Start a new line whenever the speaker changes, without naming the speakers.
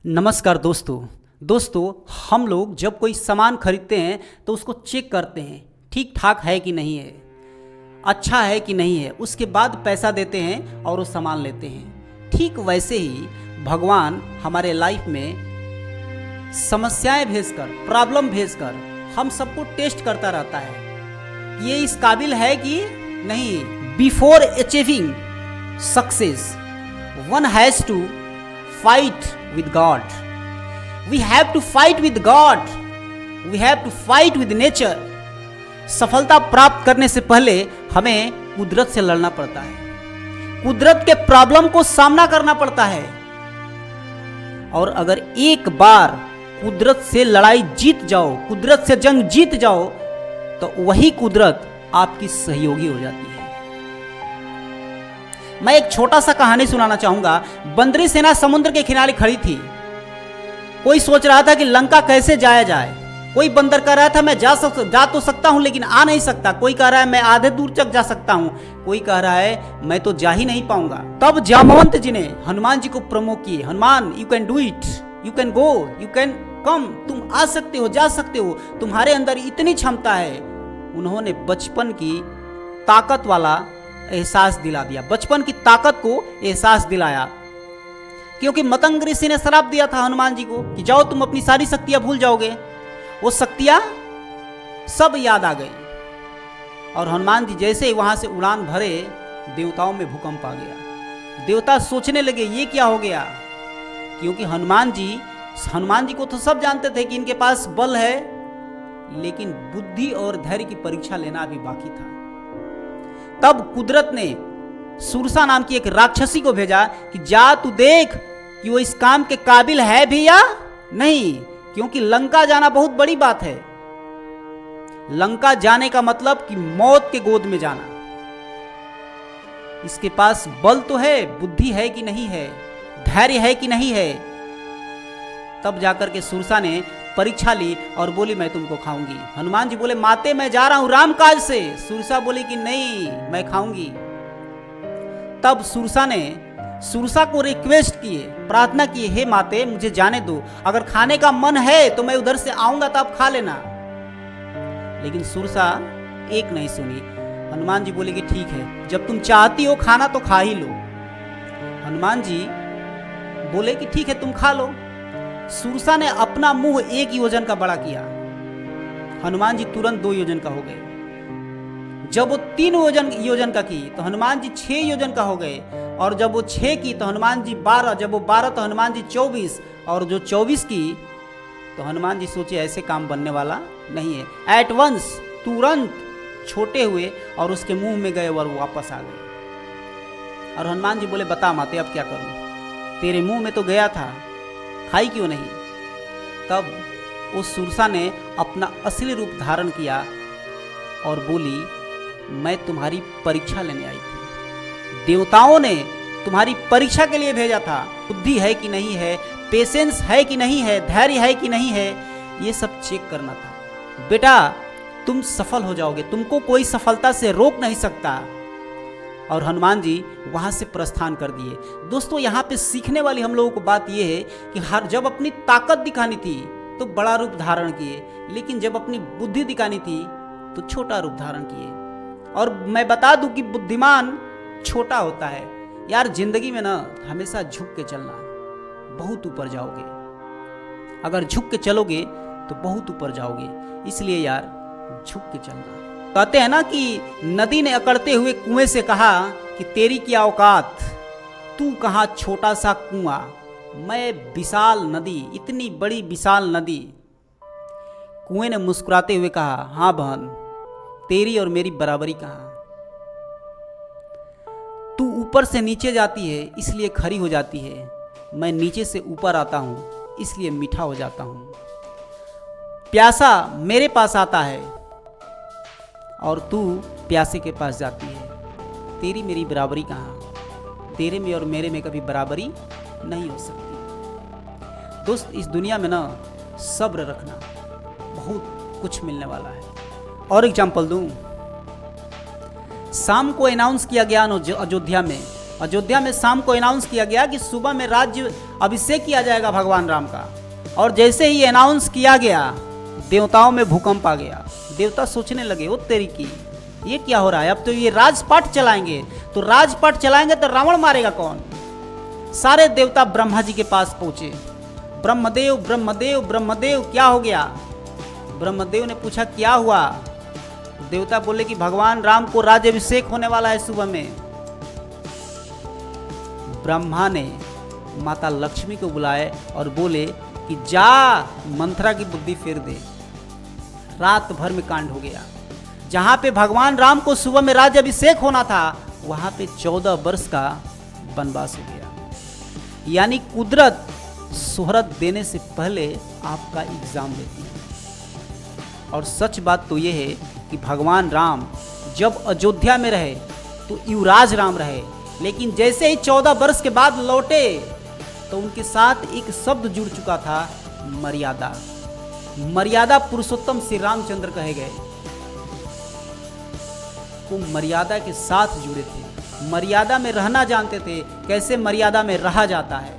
नमस्कार दोस्तों हम लोग जब कोई सामान खरीदते हैं तो उसको चेक करते हैं ठीक ठाक है कि नहीं है, अच्छा है कि नहीं है, उसके बाद पैसा देते हैं और वो सामान लेते हैं। ठीक वैसे ही भगवान हमारे लाइफ में समस्याएं भेजकर, प्रॉब्लम भेजकर हम सबको टेस्ट करता रहता है। ये इस काबिल है कि नहीं। Before achieving success one has to fight with God. We have to fight with God. We have to fight with nature. सफलता प्राप्त करने से पहले हमें कुदरत से लड़ना पड़ता है, कुदरत के प्रॉब्लम को सामना करना पड़ता है। और अगर एक बार कुदरत से लड़ाई जीत जाओ, कुदरत से जंग जीत जाओ, तो वही कुदरत आपकी सहयोगी हो जाती है। मैं एक छोटा सा कहानी सुनाना चाहूंगा। बंदरी सेना समुद्र के किनारे खड़ी थी। कोई सोच रहा था कि लंका कैसे जाया जाए। कोई बंदर कह रहा था मैं जा तो सकता हूं लेकिन आ नहीं सकता। कोई कह रहा है मैं आधे दूर तक जा सकता हूं। कोई कह रहा है मैं तो जा ही नहीं पाऊंगा। तब जामवंत जी ने हनुमान जी को प्रमोट किए। Hanuman, you can do it, you can go, you can come. तुम आ सकते हो, जा सकते हो, तुम्हारे अंदर इतनी क्षमता है। उन्होंने बचपन की ताकत वाला एहसास दिला दिया, बचपन की ताकत को एहसास दिलाया। क्योंकि मतंग ऋषि ने श्राप दिया था हनुमान जी को कि जाओ तुम अपनी सारी शक्तियां भूल जाओगे। वो शक्तियां सब याद आ गई और हनुमान जी जैसे ही वहां से उड़ान भरे, देवताओं में भूकंप आ गया। देवता सोचने लगे ये क्या हो गया। क्योंकि हनुमान जी को तो सब जानते थे कि इनके पास बल है, लेकिन बुद्धि और धैर्य की परीक्षा लेना अभी बाकी था। तब कुदरत ने सुरसा नाम की एक राक्षसी को भेजा कि जा तू देख कि वो इस काम के काबिल है भी या नहीं। क्योंकि लंका जाना बहुत बड़ी बात है। लंका जाने का मतलब कि मौत के गोद में जाना। इसके पास बल तो है, बुद्धि है कि नहीं है, धैर्य है कि नहीं है। तब जाकर के सुरसा ने परीक्षा ली और बोली मैं तुमको खाऊंगी। हनुमान जी बोले माते मैं जा रहा हूं राम काज से। सुरसा बोली कि नहीं, मैं खाऊंगी। तब सुरसा को रिक्वेस्ट किए, प्रार्थना किए, हे माते मुझे जाने दो, अगर खाने का मन है तो मैं उधर से आऊंगा तो आप खा लेना। लेकिन सुरसा एक नहीं सुनी। हनुमान जी बोले कि ठीक है, जब तुम चाहती हो खाना तो खा ही लो। हनुमान जी बोले कि ठीक है तुम खा लो। सुरसा ने अपना मुंह 1 योजन का बड़ा किया। हनुमान जी तुरंत 2 योजन का हो गए। जब वो 3 योजन का की तो हनुमान जी 6 योजन का हो गए। और जब वो 6 की तो हनुमान जी 12, जब वो 12 तो हनुमान जी 24, और जो 24 की तो हनुमान जी सोचे ऐसे काम बनने वाला नहीं है। एट वंस तुरंत छोटे हुए और उसके मुंह में गए और वापस आ गए। और हनुमान जी बोले बता माते अब क्या करूं, तेरे मुंह में तो गया था, खाई क्यों नहीं। तब उस सुरसा ने अपना असली रूप धारण किया और बोली मैं तुम्हारी परीक्षा लेने आई थी। देवताओं ने तुम्हारी परीक्षा के लिए भेजा था। बुद्धि है कि नहीं है, पेशेंस है कि नहीं है, धैर्य है कि नहीं है, ये सब चेक करना था। बेटा तुम सफल हो जाओगे, तुमको कोई सफलता से रोक नहीं सकता। और हनुमान जी वहां से प्रस्थान कर दिए। दोस्तों यहाँ पे सीखने वाली हम लोगों को बात यह है कि जब अपनी ताकत दिखानी थी तो बड़ा रूप धारण किए, लेकिन जब अपनी बुद्धि दिखानी थी तो छोटा रूप धारण किए। और मैं बता दूं कि बुद्धिमान छोटा होता है। यार जिंदगी में ना हमेशा झुक के चलना, बहुत ऊपर जाओगे। अगर झुक के चलोगे तो बहुत ऊपर जाओगे। इसलिए यार झुक के चलना। कहते हैं ना कि नदी ने अकड़ते हुए कुएं से कहा कि तेरी क्या औकात, तू कहाँ छोटा सा कुआं, मैं विशाल नदी, इतनी बड़ी विशाल नदी। कुएं ने मुस्कुराते हुए कहा हाँ बहन, तेरी और मेरी बराबरी कहाँ। तू ऊपर से नीचे जाती है इसलिए खरी हो जाती है, मैं नीचे से ऊपर आता हूँ इसलिए मीठा हो जाता हूँ। प्यासा मेरे पास आता है और तू प्यासे के पास जाती है, तेरी मेरी बराबरी कहाँ। तेरे में और मेरे में कभी बराबरी नहीं हो सकती। दोस्त इस दुनिया में ना सब्र रखना, बहुत कुछ मिलने वाला है। और एग्जाम्पल दूं, शाम को अनाउंस किया गया अयोध्या में अयोध्या में शाम को अनाउंस किया गया कि सुबह में राज्य अभिषेक किया जाएगा भगवान राम का। और जैसे ही अनाउंस किया गया, देवताओं में भूकंप आ गया। देवता सोचने लगे, ओ तेरी की, ये क्या हो रहा है, अब तो ये राजपाट चलाएंगे, तो राजपाट चलाएंगे तो रावण मारेगा कौन। सारे देवता ब्रह्मा जी के पास पहुंचे। ब्रह्मदेव ब्रह्मदेव ब्रह्मदेव क्या हो गया। ब्रह्मदेव ने पूछा क्या हुआ। देवता बोले कि भगवान राम को राज्याभिषेक होने वाला है सुबह में। ब्रह्मा ने माता लक्ष्मी को बुलाए और बोले कि जा मंथरा की बुद्धि फेर दे। रात भर में कांड हो गया। जहां पे भगवान राम को सुबह में राज्याभिषेक होना था, वहां पे 14 वर्ष का वनवास हो गया। यानी कुदरत शोहरत देने से पहले आपका एग्जाम लेती है। और सच बात तो यह है कि भगवान राम जब अयोध्या में रहे तो युवराज राम रहे, लेकिन जैसे ही 14 वर्ष के बाद लौटे तो उनके साथ एक शब्द जुड़ चुका था, मर्यादा। मर्यादा पुरुषोत्तम श्री रामचंद्र कहे गए। वो मर्यादा के साथ जुड़े थे, मर्यादा में रहना जानते थे, कैसे मर्यादा में रहा जाता है।